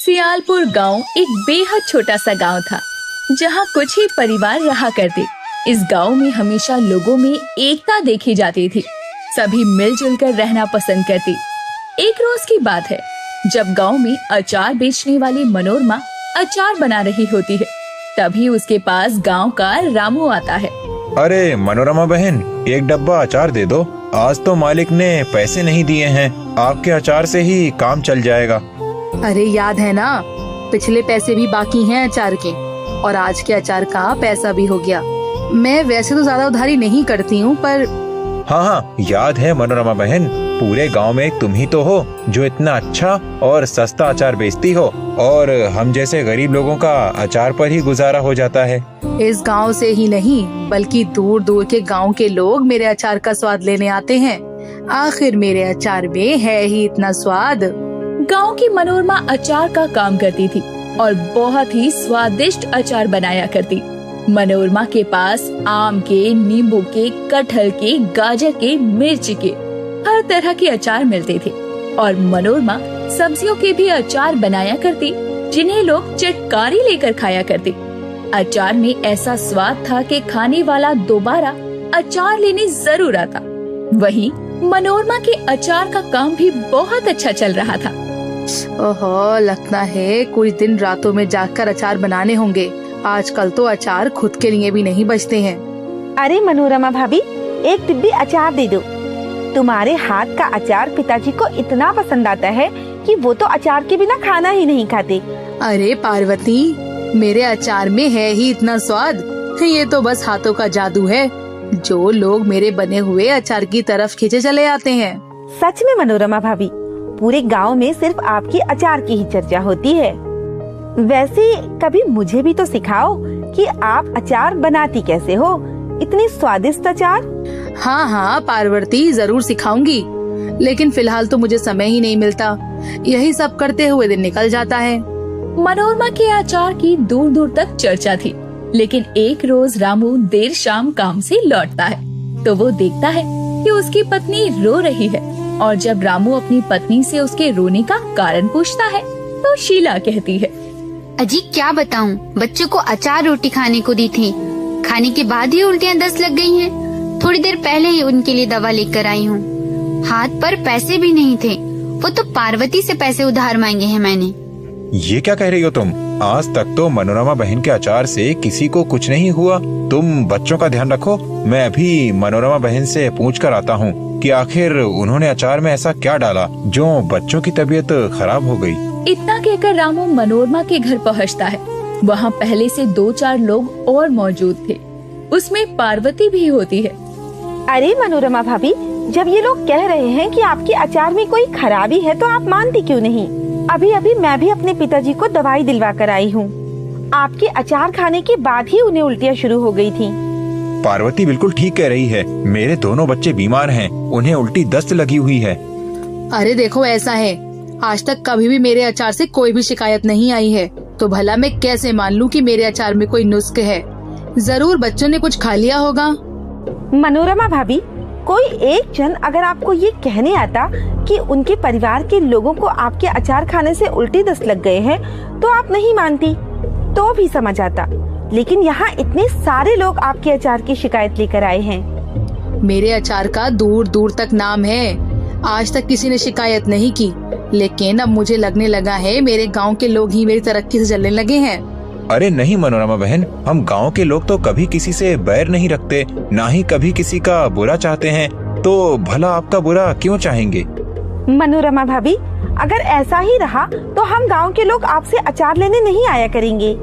सियालपुर गांव एक बेहद छोटा सा गांव था, जहां कुछ ही परिवार रहा करते। इस गांव में हमेशा लोगों में एकता देखी जाती थी। सभी मिलजुल कर रहना पसंद करते। एक रोज की बात है, जब गांव में अचार बेचने वाली मनोरमा अचार बना रही होती है, तभी उसके पास गांव का रामू आता है। अरे मनोरमा बहन, एक डब्बा अचार दे दो। आज तो मालिक ने पैसे नहीं दिए हैं, आपके अचार से ही काम चल जाएगा। अरे याद है ना, पिछले पैसे भी बाकी हैं अचार के, और आज के अचार का पैसा भी हो गया। मैं वैसे तो ज्यादा उधारी नहीं करती हूँ, पर हाँ, याद है मनोरमा बहन, पूरे गांव में तुम ही तो हो जो इतना अच्छा और सस्ता अचार बेचती हो, और हम जैसे गरीब लोगों का अचार पर ही गुजारा हो जाता है। इस गांव से ही नहीं बल्कि दूर दूर के गांव के लोग मेरे अचार का स्वाद लेने आते हैं। आखिर मेरे अचार में है ही इतना स्वाद। गांव की मनोरमा अचार का काम करती थी और बहुत ही स्वादिष्ट अचार बनाया करती। मनोरमा के पास आम के, नींबू के, कटहल के, गाजर के, मिर्च के हर तरह के अचार मिलते थे, और मनोरमा सब्जियों के भी अचार बनाया करती, जिन्हें लोग चटकारी लेकर खाया करते। अचार में ऐसा स्वाद था कि खाने वाला दोबारा अचार लेने जरूर आता। वहीं मनोरमा के अचार का काम भी बहुत अच्छा चल रहा था। ओहो, लगता है कुछ दिन रातों में जागकर अचार बनाने होंगे। आजकल तो अचार खुद के लिए भी नहीं बचते हैं। अरे मनोरमा भाभी, एक डिब्बी अचार दे दो। तुम्हारे हाथ का अचार पिताजी को इतना पसंद आता है कि वो तो अचार के बिना खाना ही नहीं खाते। अरे पार्वती, मेरे अचार में है ही इतना स्वाद। ये तो बस हाथों का जादू है, जो लोग मेरे बने हुए अचार की तरफ खींचे चले आते हैं। सच में मनोरमा भाभी, पूरे गांव में सिर्फ आपकी अचार की ही चर्चा होती है। वैसे कभी मुझे भी तो सिखाओ कि आप अचार बनाती कैसे हो, इतनी स्वादिष्ट अचार। हाँ पार्वती, जरूर सिखाऊंगी, लेकिन फिलहाल तो मुझे समय ही नहीं मिलता। यही सब करते हुए दिन निकल जाता है। मनोरमा के अचार की दूर दूर तक चर्चा थी, लेकिन एक रोज रामू देर शाम काम से लौटता है तो वो देखता है कि उसकी पत्नी रो रही है, और जब रामू अपनी पत्नी से उसके रोने का कारण पूछता है तो शीला कहती है, अजी क्या बताऊं, बच्चों को अचार रोटी खाने को दी थी, खाने के बाद ही उल्टियां 10 लग गई हैं। थोड़ी देर पहले ही उनके लिए दवा लेकर आई हूँ। हाथ पर पैसे भी नहीं थे, वो तो पार्वती से पैसे उधार मांगे हैं मैंने। ये क्या कह रही हो तुम? आज तक तो मनोरमा बहन के अचार से किसी को कुछ नहीं हुआ। तुम बच्चों का ध्यान रखो। मैं अभी मनोरमा बहन से पूछ कर आता हूँ कि आखिर उन्होंने अचार में ऐसा क्या डाला जो बच्चों की तबीयत खराब हो गई। इतना कहकर रामू मनोरमा के घर पहुँचता है। वहाँ पहले से 2-4 लोग और मौजूद थे, उसमें पार्वती भी होती है। अरे मनोरमा भाभी, जब ये लोग कह रहे हैं कि आपके अचार में कोई खराबी है तो आप मानती क्यों नहीं? अभी अभी मैं भी अपने पिताजी को दवाई दिलवा कर आई हूँ। आपके अचार खाने के बाद ही उन्हें उल्टियाँ शुरू हो गई थी। पार्वती बिल्कुल ठीक कह रही है, मेरे दोनों बच्चे बीमार हैं, उन्हें उल्टी दस्त लगी हुई है। अरे देखो, ऐसा है, आज तक कभी भी मेरे अचार से कोई भी शिकायत नहीं आई है, तो भला मैं कैसे मान लूं कि मेरे अचार में कोई नुस्ख है? जरूर बच्चों ने कुछ खा लिया होगा। मनोरमा भाभी, कोई एक जन अगर आपको ये कहने आता कि उनके परिवार के लोगों को आपके अचार खाने से उल्टी दस्त लग गए हैं, तो आप नहीं मानती, तो भी समझ आता। लेकिन यहाँ इतने सारे लोग आपके अचार की शिकायत लेकर आए हैं। मेरे अचार का दूर दूर तक नाम है, आज तक किसी ने शिकायत नहीं की, लेकिन अब मुझे लगने लगा है मेरे गांव के लोग ही मेरी तरक्की से चलने लगे हैं। अरे नहीं मनोरमा बहन, हम गांव के लोग तो कभी किसी से बैर नहीं रखते, ना ही कभी किसी का बुरा चाहते हैं, तो भला आपका बुरा क्यों चाहेंगे? मनोरमा भाभी, अगर ऐसा ही रहा तो हम गांव के लोग आपसे अचार लेने नहीं आया करेंगे।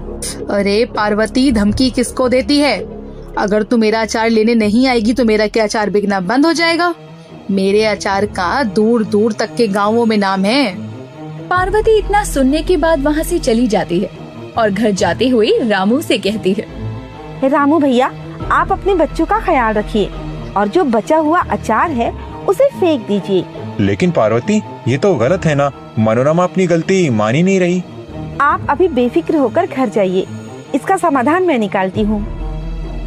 अरे पार्वती, धमकी किसको देती है? अगर तू मेरा अचार लेने नहीं आएगी तो मेरा क्या अचार बिकना बंद हो जाएगा? मेरे अचार का दूर दूर तक के गाँवों में नाम है। पार्वती इतना सुनने के बाद वहाँ से चली जाती है और घर जाते हुए रामू से कहती है, रामू भैया, आप अपने बच्चों का ख्याल रखिए, और जो बचा हुआ अचार है उसे फेंक दीजिए। लेकिन पार्वती, ये तो गलत है ना, मनोरमा अपनी गलती मान ही नहीं रही। आप अभी बेफिक्र होकर घर जाइए, इसका समाधान मैं निकालती हूँ।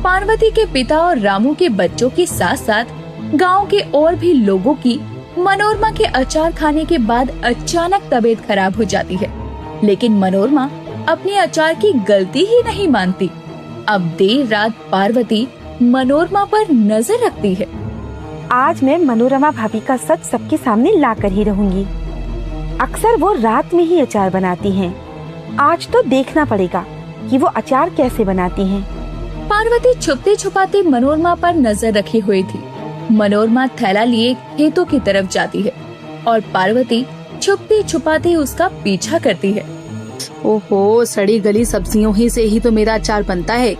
पार्वती के पिता और रामू के बच्चों के साथ साथ गांव के और भी लोगों की मनोरमा के अचार खाने के बाद अचानक तबीयत खराब हो जाती है। लेकिन मनोरमा अपने अचार की गलती ही नहीं मानती। अब देर रात पार्वती मनोरमा पर नजर रखती है। आज मैं मनोरमा भाभी का सच सबके सामने ला कर ही रहूंगी। अक्सर वो रात में ही अचार बनाती हैं। आज तो देखना पड़ेगा कि वो अचार कैसे बनाती हैं। पार्वती छुपते छुपाते मनोरमा पर नजर रखी हुई थी। मनोरमा थैला लिए खेतों की तरफ जाती है और पार्वती छुपते छुपाते उसका पीछा करती है। ओहो, सड़ी गली सब्जियों ही से ही तो मेरा अचार बनता है।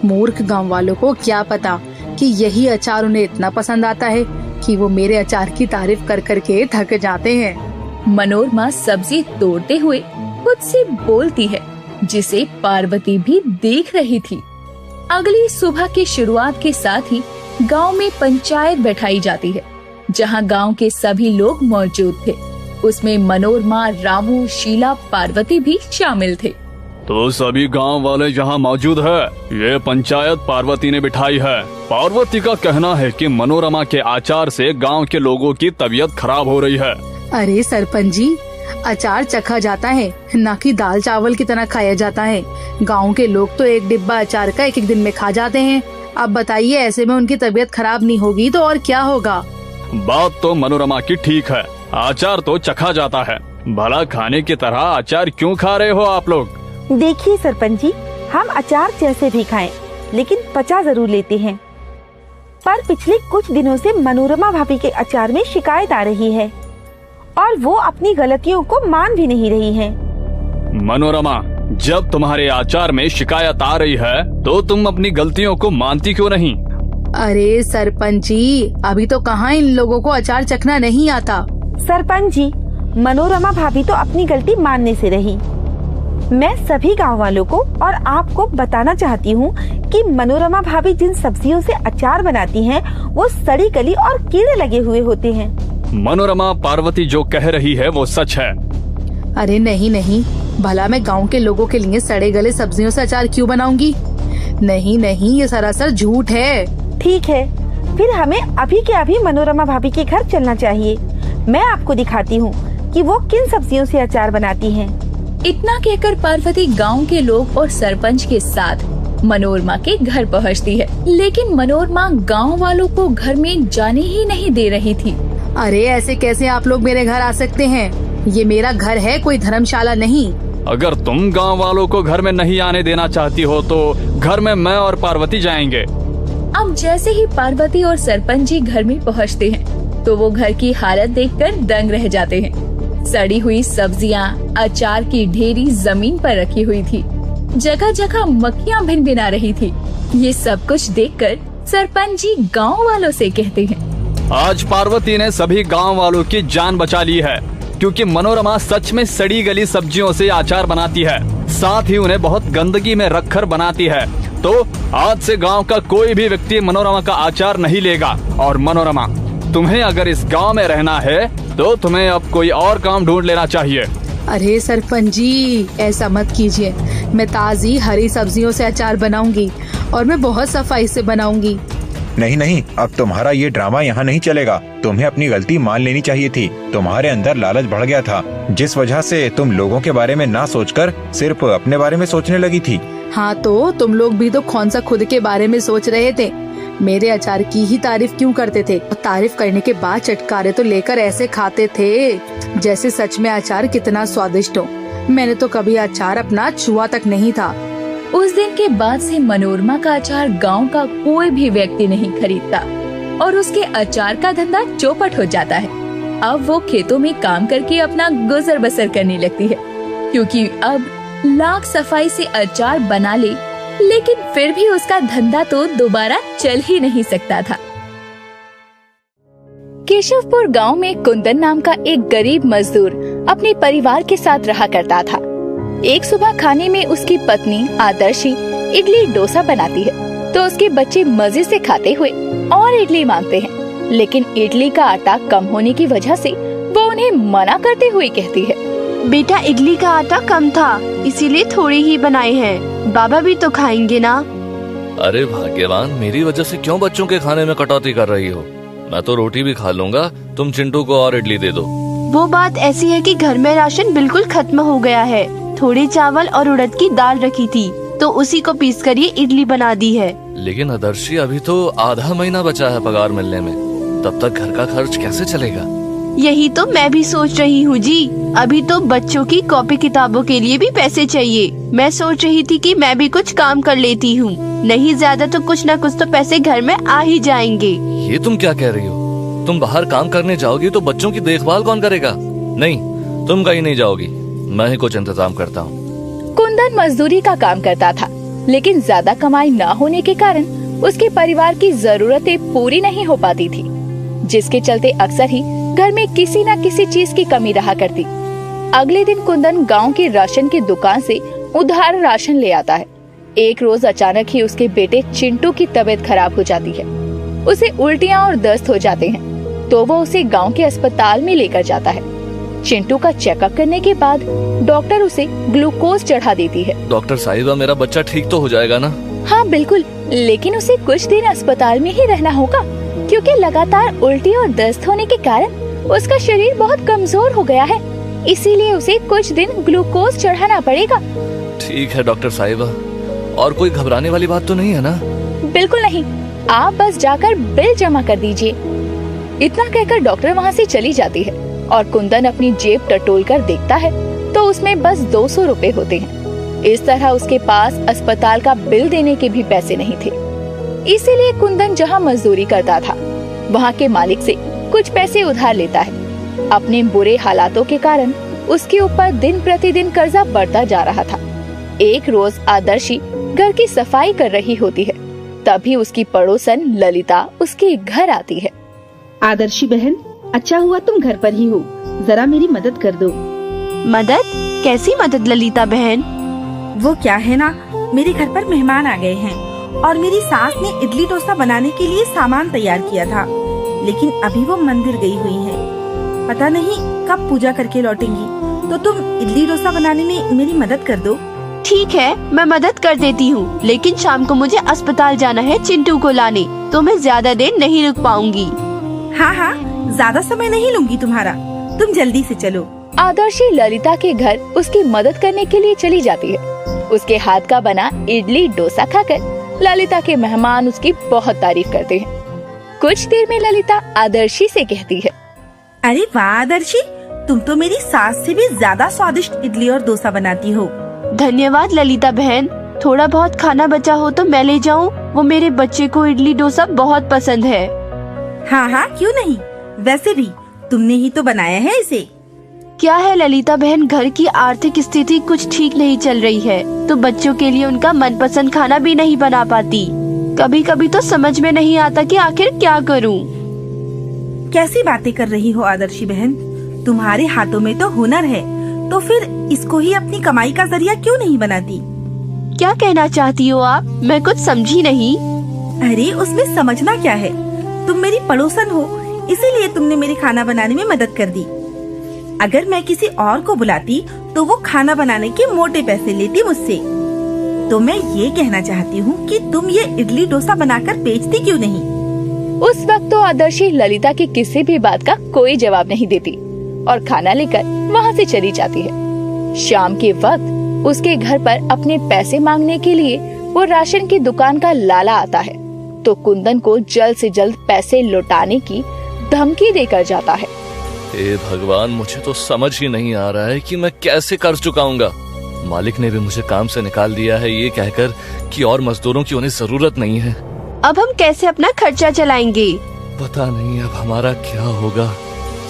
मूर्ख गांव वालों को क्या पता कि यही अचार उन्हें इतना पसंद आता है कि वो मेरे अचार की तारीफ कर कर के थक जाते हैं। मनोरमा सब्जी तोड़ते हुए खुद से बोलती है, जिसे पार्वती भी देख रही थी। अगली सुबह की शुरुआत के साथ ही गांव में पंचायत बैठाई जाती है, जहां गांव के सभी लोग मौजूद थे। उसमें मनोरमा, रामू, शीला, पार्वती भी शामिल थे। तो सभी गांव वाले यहाँ मौजूद है। ये पंचायत पार्वती ने बिठाई है। पार्वती का कहना है कि मनोरमा के अचार से गांव के लोगों की तबीयत खराब हो रही है। अरे सरपंच जी, अचार चखा जाता है, ना कि दाल चावल की तरह खाया जाता है। गांव के लोग तो एक डिब्बा अचार का एक दिन में खा जाते हैं। अब बताइए, ऐसे में उनकी तबीयत खराब नहीं होगी तो और क्या होगा। बात तो मनोरमा की ठीक है, अचार तो चखा जाता है। भला खाने की तरह अचार क्यों खा रहे हो आप लोग? देखिए सरपंच जी, हम अचार जैसे भी खाएं, लेकिन पचा जरूर लेते हैं। पर पिछले कुछ दिनों से मनोरमा भाभी के अचार में शिकायत आ रही है और वो अपनी गलतियों को मान भी नहीं रही हैं। मनोरमा, जब तुम्हारे अचार में शिकायत आ रही है तो तुम अपनी गलतियों को मानती क्यों नहीं? अरे सरपंच जी, अभी तो कहाँ इन लोगों को अचार चखना नहीं आता। सरपंच जी, मनोरमा भाभी तो अपनी गलती मानने से रही। मैं सभी गांव वालों को और आपको बताना चाहती हूँ कि मनोरमा भाभी जिन सब्जियों से अचार बनाती हैं, वो सड़ी गली और कीड़े लगे हुए होते हैं। मनोरमा, पार्वती जो कह रही है वो सच है। अरे नहीं नहीं, भला मैं गांव के लोगों के लिए सड़े गले सब्जियों से अचार क्यों बनाऊंगी? नहीं नहीं, ये सरासर झूठ है। ठीक है, फिर हमें अभी के अभी मनोरमा भाभी के घर चलना चाहिए। मैं आपको दिखाती हूँ कि वो किन सब्जियों से अचार बनाती हैं। इतना कहकर पार्वती गांव के लोग और सरपंच के साथ मनोरमा के घर पहुंचती है, लेकिन मनोरमा गांव वालों को घर में जाने ही नहीं दे रही थी। अरे ऐसे कैसे आप लोग मेरे घर आ सकते हैं? ये मेरा घर है, कोई धर्मशाला नहीं। अगर तुम गांव वालों को घर में नहीं आने देना चाहती हो तो घर में मैं और पार्वती जाएंगे। अब जैसे ही पार्वती और सरपंच जी घर में पहुंचते हैं, तो वो घर की हालत देखकर दंग रह जाते हैं। सड़ी हुई सब्जियां, अचार की ढेरी जमीन पर रखी हुई थी। जगह जगह मक्खियां भिनभिना रही थी। ये सब कुछ देखकर सरपंच जी गाँव वालों से कहते हैं, आज पार्वती ने सभी गांव वालों की जान बचा ली है, क्योंकि मनोरमा सच में सड़ी गली सब्जियों से अचार बनाती है, साथ ही उन्हें बहुत गंदगी में रखकर बनाती है। तो आज से गांव का कोई भी व्यक्ति मनोरमा का अचार नहीं लेगा। और मनोरमा, तुम्हें अगर इस गांव में रहना है तो तुम्हें अब कोई और काम ढूंढ लेना चाहिए। अरे सरपंच जी, ऐसा मत कीजिए। मैं ताजी हरी सब्जियों से अचार बनाऊंगी और मैं बहुत सफाई से बनाऊंगी। नहीं नहीं, अब तुम्हारा ये ड्रामा यहाँ नहीं चलेगा। तुम्हें अपनी गलती मान लेनी चाहिए थी। तुम्हारे अंदर लालच बढ़ गया था, जिस वजह से तुम लोगों के बारे में ना सोचकर सिर्फ अपने बारे में सोचने लगी थी। हाँ, तो तुम लोग भी तो कौन सा खुद के बारे में सोच रहे थे? मेरे अचार की ही तारीफ क्यों करते थे? तारीफ करने के बाद चटकारे तो लेकर ऐसे खाते थे जैसे सच में अचार कितना स्वादिष्ट हो। मैंने तो कभी अचार अपना छुआ तक नहीं था। उस दिन के बाद से मनोरमा का अचार गांव का कोई भी व्यक्ति नहीं खरीदता और उसके अचार का धंधा चौपट हो जाता है। अब वो खेतों में काम करके अपना गुजर बसर करने लगती है, क्योंकि अब लाख सफाई से अचार बना ले, लेकिन फिर भी उसका धंधा तो दोबारा चल ही नहीं सकता था। केशवपुर गांव में कुंदन नाम का एक गरीब मजदूर अपने परिवार के साथ रहा करता था। एक सुबह खाने में उसकी पत्नी आदर्शी इडली डोसा बनाती है, तो उसके बच्चे मजे से खाते हुए और इडली मांगते हैं, लेकिन इडली का आटा कम होने की वजह से वो उन्हें मना करते हुए कहती है, बेटा इडली का आटा कम था, इसीलिए थोड़ी ही बनाई है, बाबा भी तो खाएंगे ना। अरे भाग्यवान, मेरी वजह से क्यों बच्चों के खाने में कटौती कर रही हो? मैं तो रोटी भी खा लूंगा, तुम चिंटू को और इडली दे दो। वो बात ऐसी है कि घर में राशन बिल्कुल खत्म हो गया है, थोड़े चावल और उड़द की दाल रखी थी, तो उसी को पीस कर ये इडली बना दी है। लेकिन आदर्शी, अभी तो आधा महीना बचा है पगार मिलने में, तब तक घर का खर्च कैसे चलेगा? यही तो मैं भी सोच रही हूँ जी। अभी तो बच्चों की कॉपी किताबों के लिए भी पैसे चाहिए। मैं सोच रही थी कि मैं भी कुछ काम कर लेती हूँ, नहीं ज्यादा तो कुछ न कुछ तो पैसे घर में आ ही जाएंगे। ये तुम क्या कह रही हो? तुम बाहर काम करने जाओगी तो बच्चों की देखभाल कौन करेगा? नहीं, तुम कहीं नहीं जाओगी, मैं ही कुछ इंतजाम करता हूँ। कुंदन मजदूरी का काम करता था, लेकिन ज्यादा कमाई न होने के कारण उसके परिवार की जरूरतें पूरी नहीं हो पाती थी, जिसके चलते अक्सर ही घर में किसी न किसी चीज की कमी रहा करती। अगले दिन कुंदन गांव की राशन की दुकान से उधार राशन ले आता है। एक रोज अचानक ही उसके बेटे चिंटू की तबीयत खराब हो जाती है। उसे उल्टियां और दस्त हो जाते हैं, तो वो उसे गांव के अस्पताल में लेकर जाता है। चिंटू का चेकअप करने के बाद डॉक्टर उसे ग्लूकोज चढ़ा देती है। डॉक्टर साहिबा, मेरा बच्चा ठीक तो हो जाएगा ना? हाँ बिल्कुल, लेकिन उसे कुछ दिन अस्पताल में ही रहना होगा, क्योंकि लगातार उल्टी और दस्त होने के कारण उसका शरीर बहुत कमजोर हो गया है। इसीलिए उसे कुछ दिन ग्लूकोज चढ़ाना पड़ेगा। ठीक है डॉक्टर साहिबा, और कोई घबराने वाली बात तो नहीं है ना? बिल्कुल नहीं, आप बस जाकर बिल जमा कर दीजिए। इतना कहकर डॉक्टर वहाँ से चली जाती है और कुंदन अपनी जेब टटोल कर देखता है तो उसमें बस 200 रुपए होते हैं। इस तरह उसके पास अस्पताल का बिल देने के भी पैसे नहीं थे। इसीलिए कुंदन जहाँ मजदूरी करता था, वहाँ के मालिक से कुछ पैसे उधार लेता है। अपने बुरे हालातों के कारण उसके ऊपर दिन प्रतिदिन कर्जा बढ़ता जा रहा था। एक रोज आदर्शी घर की सफाई कर रही होती है, तभी उसकी पड़ोसन ललिता उसके घर आती है। आदर्शी बहन, अच्छा हुआ तुम घर पर ही हो, जरा मेरी मदद कर दो। मदद? कैसी मदद ललिता बहन? वो क्या है ना, मेरे घर पर मेहमान आ गए हैं और मेरी सास ने इडली डोसा बनाने के लिए सामान तैयार किया था, लेकिन अभी वो मंदिर गई हुई है। पता नहीं कब पूजा करके लौटेंगी, तो तुम इडली डोसा बनाने में मेरी मदद कर दो। ठीक है, मैं मदद कर देती हूँ, लेकिन शाम को मुझे अस्पताल जाना है चिंटू को लाने, तो मैं ज्यादा देर नहीं रुक पाऊंगी। हाँ हाँ, ज्यादा समय नहीं लूंगी तुम्हारा, तुम जल्दी से चलो। आदर्शी ललिता के घर उसकी मदद करने के लिए चली जाती है। उसके हाथ का बना इडली डोसा खाकर ललिता के मेहमान उसकी बहुत तारीफ करते हैं। कुछ देर में ललिता आदर्शी से कहती है, अरे वाह आदर्शी, तुम तो मेरी सास से भी ज्यादा स्वादिष्ट इडली और डोसा बनाती हो। धन्यवाद ललिता बहन, थोड़ा बहुत खाना बचा हो तो मैं ले जाऊं? वो मेरे बच्चे को इडली डोसा बहुत पसंद है। हाँ हाँ, क्यों नहीं, वैसे भी तुमने ही तो बनाया है इसे। क्या है ललिता बहन, घर की आर्थिक स्थिति कुछ ठीक नहीं चल रही है, तो बच्चों के लिए उनका मनपसंद खाना भी नहीं बना पाती। कभी कभी तो समझ में नहीं आता कि आखिर क्या करूं। कैसी बातें कर रही हो आदर्शी बहन, तुम्हारे हाथों में तो हुनर है, तो फिर इसको ही अपनी कमाई का जरिया क्यों नहीं बनाती? क्या कहना चाहती हो आप? मैं कुछ समझी नहीं। अरे उसमें समझना क्या है, तुम मेरी पड़ोसन हो, इसीलिए तुमने मेरे खाना बनाने में मदद कर दी। अगर मैं किसी और को बुलाती तो वो खाना बनाने के मोटे पैसे लेती मुझसे। तो मैं ये कहना चाहती हूँ कि तुम ये इडली डोसा बनाकर बेचती क्यों नहीं? उस वक्त तो आदर्शी ललिता की किसी भी बात का कोई जवाब नहीं देती और खाना लेकर वहाँ से चली जाती है। शाम के वक्त उसके घर पर अपने पैसे मांगने के लिए वो राशन की दुकान का लाला आता है, तो कुंदन को जल्द से जल्द पैसे लौटाने की धमकी देकर जाता है। हे भगवान, मुझे तो समझ ही नहीं आ रहा है कि मैं कैसे कर्ज चुकाऊंगा। मालिक ने भी मुझे काम से निकाल दिया है ये कहकर कि और मजदूरों की उन्हें जरूरत नहीं है। अब हम कैसे अपना खर्चा चलाएंगे? पता नहीं अब हमारा क्या होगा।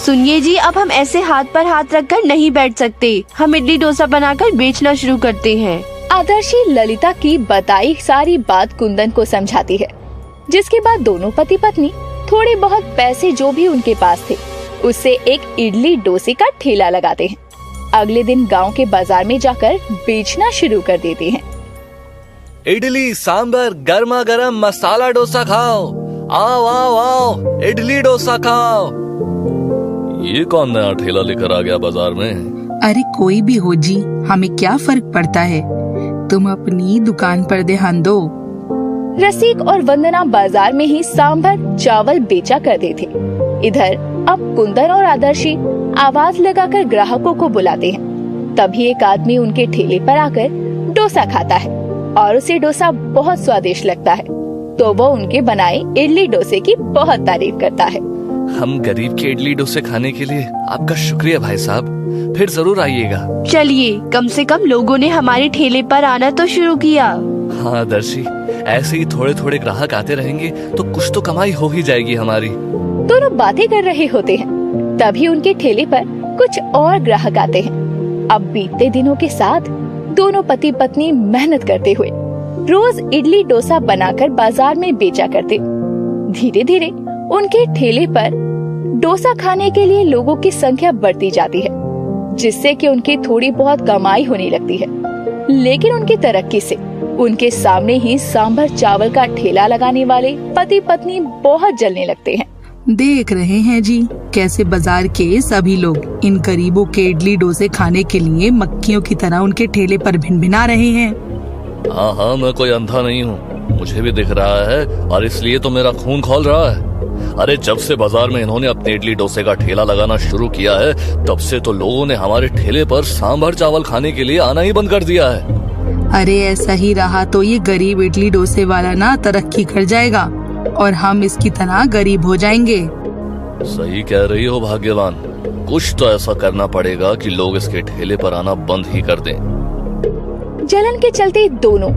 सुनिए जी, अब हम ऐसे हाथ पर हाथ रखकर नहीं बैठ सकते। हम इडली डोसा बनाकर बेचना शुरू करते हैं। आदर्शी ललिता की बताई सारी बात कुंदन को समझाती है, जिसके बाद दोनों पति पत्नी थोड़े बहुत पैसे जो भी उनके पास थे उससे एक इडली डोसे का ठेला लगाते हैं। अगले दिन गांव के बाजार में जाकर बेचना शुरू कर देते हैं। इडली सांबर गर्मा गर्म मसाला डोसा खाओ, आओ आओ आओ इडली डोसा खाओ। ये कौन नया ठेला लेकर आ गया बाजार में? अरे कोई भी हो जी, हमें क्या फर्क पड़ता है, तुम अपनी दुकान पर ध्यान दो। रसिक और वंदना बाजार में ही सांभर चावल बेचा करते थे। इधर अब कुंदन और आदर्शी आवाज लगाकर ग्राहकों को बुलाते हैं। तभी एक आदमी उनके ठेले पर आकर डोसा खाता है और उसे डोसा बहुत स्वादिष्ट लगता है, तो वो उनके बनाए इडली डोसे की बहुत तारीफ करता है। हम गरीब के इडली डोसे खाने के लिए आपका शुक्रिया भाई साहब, फिर जरूर आइएगा। चलिए, कम से कम लोगों ने हमारे ठेले पर आना तो शुरू किया। हाँ दर्शी, ऐसे ही थोड़े थोड़े ग्राहक आते रहेंगे तो कुछ तो कमाई हो ही जाएगी हमारी। दोनों बातें कर रहे होते हैं, तभी उनके ठेले पर कुछ और ग्राहक आते हैं। अब बीतते दिनों के साथ दोनों पति पत्नी मेहनत करते हुए रोज इडली डोसा बनाकर बाजार में बेचा करते। धीरे धीरे उनके ठेले पर डोसा खाने के लिए लोगों की संख्या बढ़ती जाती है, जिससे कि उनकी थोड़ी बहुत कमाई होने लगती है। लेकिन उनकी तरक्की से उनके सामने ही सांभर चावल का ठेला लगाने वाले पति पत्नी बहुत जलने लगते हैं। देख रहे हैं जी कैसे बाजार के सभी लोग इन गरीबों के इडली डोसे खाने के लिए मक्खियों की तरह उनके ठेले पर भिनभिना रहे हैं। हाँ, मैं कोई अंधा नहीं हूँ, मुझे भी दिख रहा है और इसलिए तो मेरा खून खौल रहा है। अरे जब से बाजार में इन्होंने अपने इडली डोसे का ठेला लगाना शुरू किया है, तब से तो लोगों ने हमारे ठेले पर सांभर चावल खाने के लिए आना ही बंद कर दिया है। अरे ऐसा ही रहा तो ये गरीब इडली डोसे वाला ना तरक्की कर जाएगा और हम इसकी तरह गरीब हो जाएंगे। सही कह रही हो भाग्यवान, कुछ तो ऐसा करना पड़ेगा कि लोग इसके ठेले पर आना बंद ही कर दें। जलन के चलते दोनों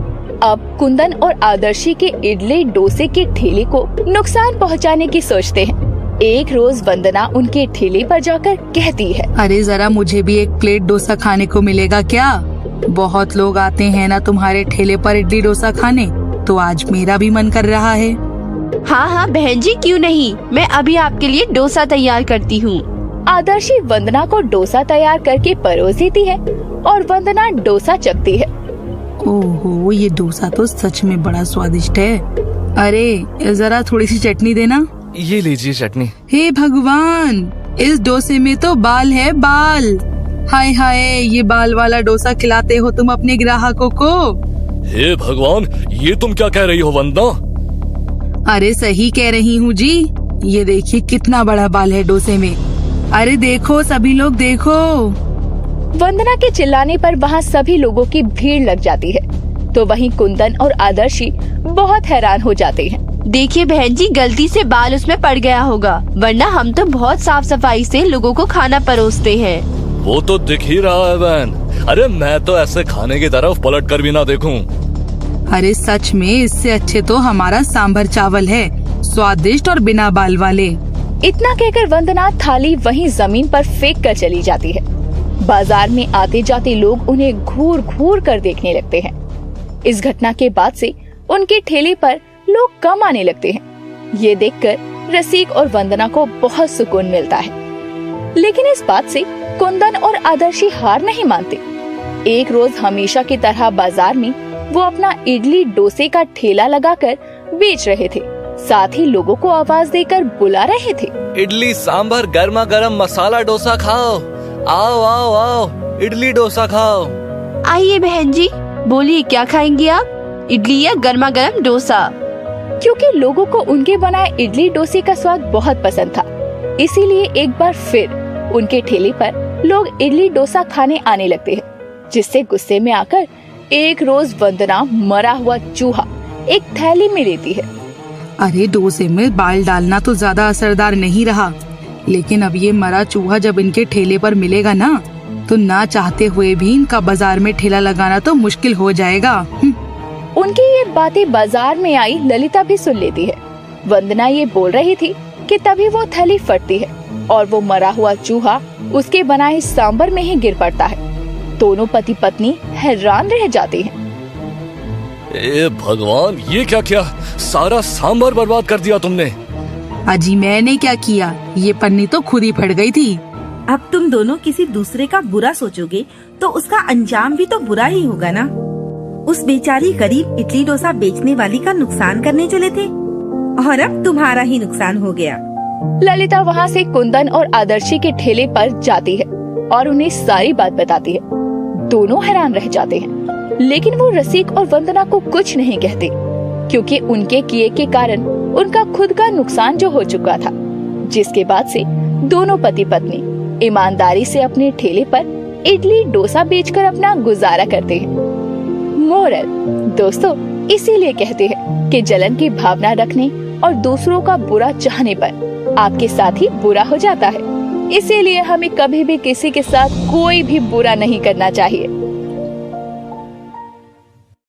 अब कुंदन और आदर्शी के इडली डोसे के ठेले को नुकसान पहुंचाने की सोचते हैं। एक रोज वंदना उनके ठेले पर जाकर कहती है, अरे जरा मुझे भी एक प्लेट डोसा खाने को मिलेगा क्या? बहुत लोग आते हैं ना तुम्हारे ठेले पर इडली डोसा खाने, तो आज मेरा भी मन कर रहा है। हाँ बहन जी, क्यों नहीं, मैं अभी आपके लिए डोसा तैयार करती हूँ। आदर्शी वंदना को डोसा तैयार करके परोस देती है और वंदना डोसा चखती है। ओहो, ये डोसा तो सच में बड़ा स्वादिष्ट है। अरे जरा थोड़ी सी चटनी देना। ये लीजिए चटनी। हे भगवान, इस डोसे में तो बाल है बाल। हाय हाय, ये बाल वाला डोसा खिलाते हो तुम अपने ग्राहकों को? हे भगवान, ये तुम क्या कह रही हो वंदना? अरे सही कह रही हूँ जी, ये देखिए कितना बड़ा बाल है डोसे में। अरे देखो सभी लोग देखो। वंदना के चिल्लाने पर वहाँ सभी लोगों की भीड़ लग जाती है, तो वहीं कुंदन और आदर्शी बहुत हैरान हो जाते हैं। देखिए बहन जी, गलती से बाल उसमें पड़ गया होगा, वरना हम तो बहुत साफ सफाई से लोगों को खाना परोसते हैं। वो तो दिख ही रहा है बहन। अरे मैं तो ऐसे खाने की तरफ पलट कर भी ना देखूं। अरे सच में इससे अच्छे तो हमारा सांभर चावल है, स्वादिष्ट और बिना बाल वाले। इतना कहकर वंदना थाली वहीं जमीन पर फेंक कर चली जाती है। बाजार में आते जाते लोग उन्हें घूर घूर कर देखने लगते हैं। इस घटना के बाद से उनके ठेले पर लोग कम आने लगते हैं। ये देखकर रसिक और वंदना को बहुत सुकून मिलता है। लेकिन इस बात से कुंदन और आदर्शी हार नहीं मानते। एक रोज हमेशा की तरह बाजार में वो अपना इडली डोसे का ठेला लगाकर बेच रहे थे, साथ ही लोगों को आवाज देकर बुला रहे थे, इडली सांभर गर्मा गर्म मसाला डोसा खाओ, आओ आओ आओ, इडली डोसा खाओ। आइए बहन जी, बोलिए क्या खाएंगी आप, इडली या गर्मा गर्म डोसा? क्योंकि लोगों को उनके बनाए इडली डोसे का स्वाद बहुत पसंद था, इसीलिए एक बार फिर उनके ठेले पर लोग इडली डोसा खाने आने लगते हैं, जिससे गुस्से में आकर एक रोज वंदना मरा हुआ चूहा एक थैली में लेती है। अरे डोसे में बाल डालना तो ज्यादा असरदार नहीं रहा, लेकिन अब ये मरा चूहा जब इनके ठेले पर मिलेगा ना, तो ना चाहते हुए भी इनका बाजार में ठेला लगाना तो मुश्किल हो जाएगा। उनकी ये बातें बाजार में आई ललिता भी सुन लेती है। वंदना ये बोल रही थी कि तभी वो थैली फटती है और वो मरा हुआ चूहा उसके बनाए सांभर में ही गिर पड़ता है। दोनों पति पत्नी हैरान रह जाते हैं। ए भगवान, ये क्या किया, सारा सांभर बर्बाद कर दिया तुमने। अजी मैंने क्या किया, ये पन्नी तो खुद ही फट गई थी। अब तुम दोनों किसी दूसरे का बुरा सोचोगे तो उसका अंजाम भी तो बुरा ही होगा ना। उस बेचारी गरीब इडली डोसा बेचने वाली का नुकसान करने चले थे और अब तुम्हारा ही नुकसान हो गया। ललिता वहाँ से कुंदन और आदर्शी के ठेले पर जाती है और उन्हें सारी बात बताती है। दोनों हैरान रह जाते हैं, लेकिन वो रसिक और वंदना को कुछ नहीं कहते, क्योंकि उनके किए के कारण उनका खुद का नुकसान जो हो चुका था। जिसके बाद से दोनों पति पत्नी ईमानदारी से अपने ठेले पर इडली डोसा बेचकर अपना गुजारा करते हैं। मोरल दोस्तों, इसीलिए कहते हैं कि जलन की भावना रखने और दूसरों का बुरा चाहने पर आपके साथ ही बुरा हो जाता है। इसीलिए हमें कभी भी किसी के साथ कोई भी बुरा नहीं करना चाहिए।